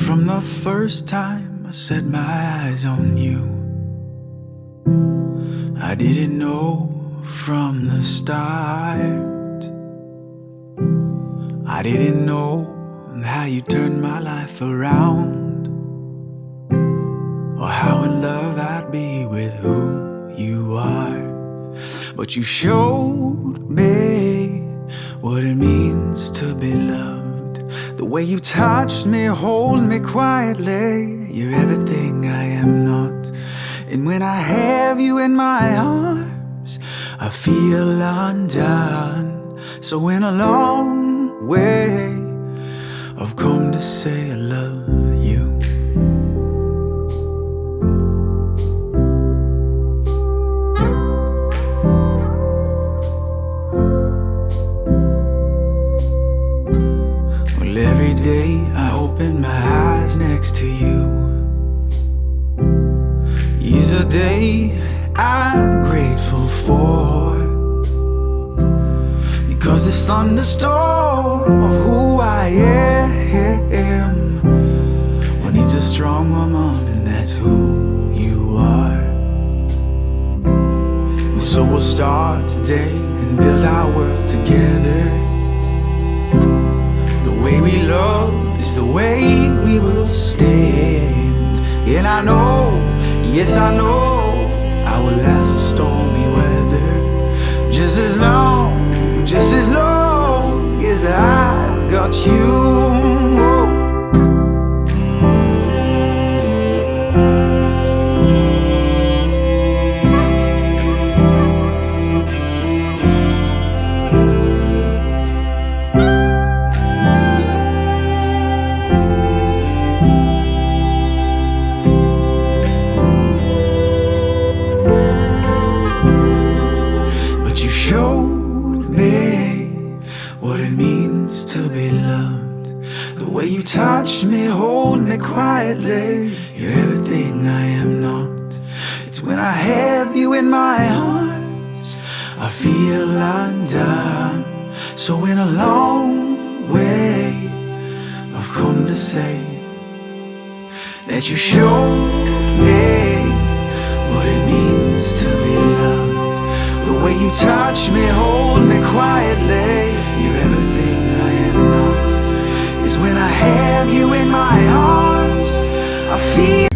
From the first time I set my eyes on you, I didn't know from the start. I didn't know how you turned my life around, or how in love I'd be with who you are. But you showed me what it means to be loved. The way you touched me, hold me quietly. You're everything I am not. And when I have you in my arms, I feel undone. So in a long way, I've come to say I love you. Well, every day I open my eyes next to you is a day I'm grateful for, because this thunderstorm of who I am, well, needs a strong woman, and that's who you are. So we'll start today and build our world together. The way we love is the way we will stand. And I know, yes I know, I will last the stormy weather, just as long as I've got you. You showed me what it means to be loved. The way you touch me, hold me quietly. You're everything I am not. It's when I have you in my arms, I feel undone. So in a long way, I've come to say that you showed me what it means to be loved. The way you touch me, hold me quietly. You're everything I am not. Is when I have you in my arms, I feel